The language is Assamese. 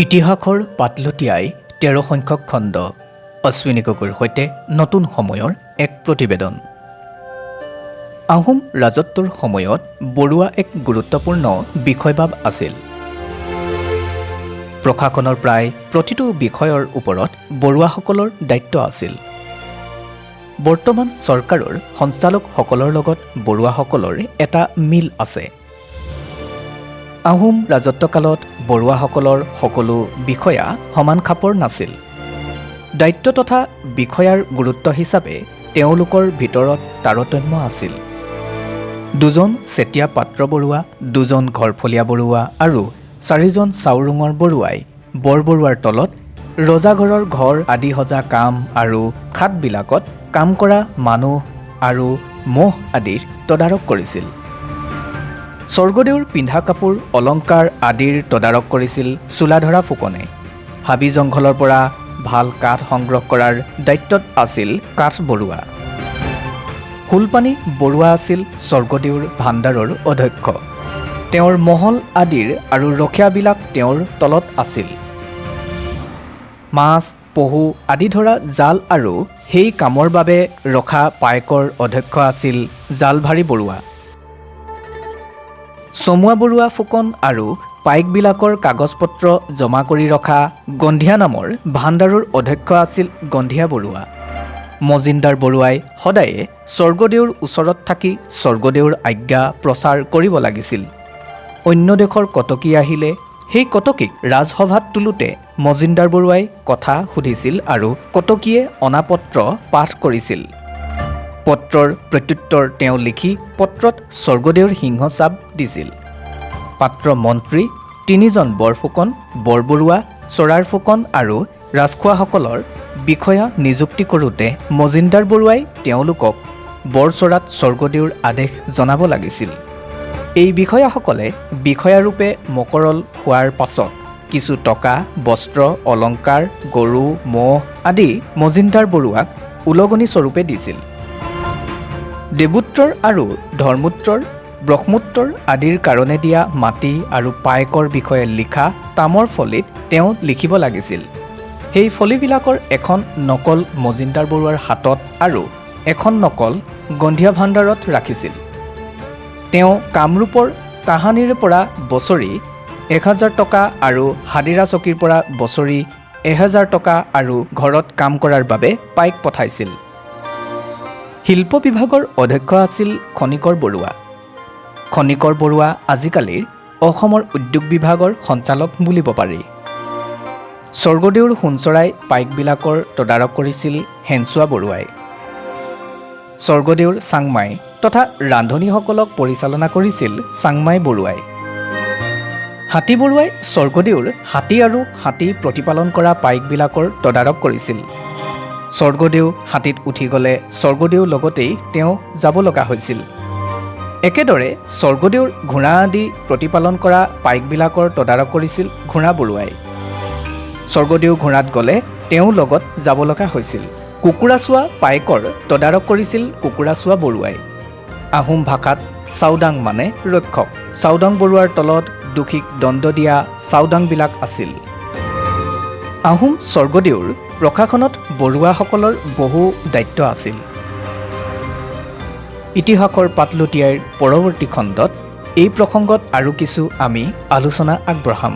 ইতিহাসৰ পাতলতিয়াই ১৩ সংখ্যক খণ্ড অশ্বিনী গগৈৰ সৈতে নতুন সময়ৰ এক প্ৰতিবেদন। আহোম ৰাজত্বৰ সময়ত বৰুৱা এক গুৰুত্বপূৰ্ণ বিষয়বাব আছিল। প্ৰশাসনৰ প্ৰায় প্ৰতিটো বিষয়ৰ ওপৰত বৰুৱাসকলৰ দায়িত্ব আছিল। বৰ্তমান চৰকাৰৰ সঞ্চালকসকলৰ লগত বৰুৱাসকলৰ এটা মিল আছে। আহোম ৰাজত্বকালত বৰুৱাসকলৰ সকলো বিষয়া সমান খাপৰ নাছিল। দায়িত্ব তথা বিষয়াৰ গুৰুত্ব হিচাপে তেওঁলোকৰ ভিতৰত তাৰতম্য আছিল। দুজন চেতিয়া পাত্ৰ বৰুৱা, দুজন ঘৰফলীয়া বৰুৱা আৰু ৪জন চাওৰুঙৰ বৰুৱাই বৰবৰুৱাৰ তলত ৰজাঘৰৰ ঘৰ আদি সজা কাম আৰু খাটবিলাকত কাম কৰা মানুহ আৰু মহ আদিৰ তদাৰক কৰিছিল। স্বৰ্গদেউৰ পিন্ধা কাপোৰ অলংকাৰ আদিৰ তদাৰক কৰিছিল চোলাধৰা ফুকনে। হাবি জংঘলৰ পৰা ভাল কাঠ সংগ্ৰহ কৰাৰ দায়িত্বত আছিল কাঠ বৰুৱা। ফুলপানী বৰুৱা আছিল স্বৰ্গদেউৰ ভাণ্ডাৰৰ অধ্যক্ষ। তেওঁৰ মহল আদিৰ আৰু ৰখীয়াবিলাক তেওঁৰ তলত আছিল। মাছ পহু আদি ধৰা জাল আৰু সেই কামৰ বাবে ৰখা পাইকৰ অধ্যক্ষ আছিল জালভাৰী বৰুৱা। চমুৱা বৰুৱা ফুকন আৰু পাইকবিলাকৰ কাগজ পত্ৰ জমা কৰি ৰখা গন্ধিয়া নামৰ ভাণ্ডাৰৰ অধ্যক্ষ আছিল গন্ধিয়া বৰুৱা। মজিন্দৰ বৰুৱাই সদায়ে স্বৰ্গদেউৰ ওচৰত থাকি স্বৰ্গদেউৰ আজ্ঞা প্ৰচাৰ কৰিব লাগিছিল। অন্য দেশৰ কটকী আহিলে সেই কটকীক ৰাজসভাত তোলোতে মজিন্দৰ বৰুৱাই কথা সুধিছিল আৰু কটকীয়ে অনা পত্ৰ পাঠ কৰিছিল। পত্ৰৰ প্ৰত্যুত্তৰ তেওঁ লিখি পত্ৰত স্বৰ্গদেউৰ সিংহচাপ দিছিল। পাত্ৰ মন্ত্ৰী ৩জন বৰফুকন, বৰবৰুৱা, চৰাৰ ফুকন আৰু ৰাজখোৱাসকলৰ বিষয়া নিযুক্তি কৰোঁতে মজিন্দৰ বৰুৱাই তেওঁলোকক বৰচৰাত স্বৰ্গদেউৰ আদেশ জনাব লাগিছিল। এই বিষয়াসকলে বিষয়াৰূপে মকৰল হোৱাৰ পাছত কিছু টকা, বস্ত্ৰ, অলংকাৰ, গৰু, মহ আদি মজিন্দৰ বৰুৱাক উলগনি স্বৰূপে দিছিল। দেৱোত্তৰ আৰু ধৰ্মোত্তৰ, ব্ৰহ্মোত্তৰ আদিৰ কাৰণে দিয়া মাটি আৰু পাইকৰ বিষয়ে লিখা তামৰ ফলিত তেওঁ লিখিব লাগিছিল। সেই ফলিবিলাকৰ এখন নকল মজিন্দৰ বৰুৱাৰ হাতত আৰু এখন নকল গন্ধিয়া ভাণ্ডাৰত ৰাখিছিল। তেওঁ কামৰূপৰ তাহানিৰ পৰা বছৰি ১,০০০ টকা আৰু হাদিৰা চকীৰ পৰা বছৰি ১,০০০ টকা আৰু ঘৰত কাম কৰাৰ বাবে পাইক পঠাইছিল। শিল্প বিভাগৰ অধ্যক্ষ আছিল খনিকৰ বৰুৱা। খনিকৰ বৰুৱা আজিকালিৰ অসমৰ উদ্যোগ বিভাগৰ সঞ্চালক বুলিব পাৰি। স্বৰ্গদেউৰ সোণচৰাই পাইকবিলাকৰ তদাৰক কৰিছিল হেনচোৱা বৰুৱাই। স্বৰ্গদেউৰ চাংমাই তথা ৰান্ধনীসকলক পৰিচালনা কৰিছিল চাংমাই বৰুৱাই। হাতী বৰুৱাই স্বৰ্গদেউৰ হাতী আৰু হাতী প্ৰতিপালন কৰা পাইকবিলাকৰ তদাৰক কৰিছিল। স্বৰ্গদেউ হাতীত উঠি গ'লে স্বৰ্গদেউৰ লগতেই তেওঁ যাব লগা হৈছিল। একেদৰে স্বৰ্গদেউৰ ঘোঁৰা আদি প্ৰতিপালন কৰা পাইকবিলাকৰ তদাৰক কৰিছিল ঘোঁৰা বৰুৱাই। স্বৰ্গদেউ ঘোঁৰাত গ'লে তেওঁ লগত যাব লগা হৈছিল। কুকুৰা চোৱা পাইকৰ তদাৰক কৰিছিল কুকুৰা চোৱা বৰুৱাই। আহোম ভাষাত চাওদাং মানে ৰক্ষক। চাওদাং বৰুৱাৰ তলত দোষীক দণ্ড দিয়া চাওদাংবিলাক আছিল। আহোম স্বৰ্গদেউৰ প্ৰশাসনত বৰুৱাসকলৰ বহু দায়িত্ব আছিল। ইতিহাসৰ পাতলতিয়াইৰ পৰৱৰ্তী খণ্ডত এই প্ৰসংগত আৰু কিছু আমি আলোচনা আগবঢ়াম।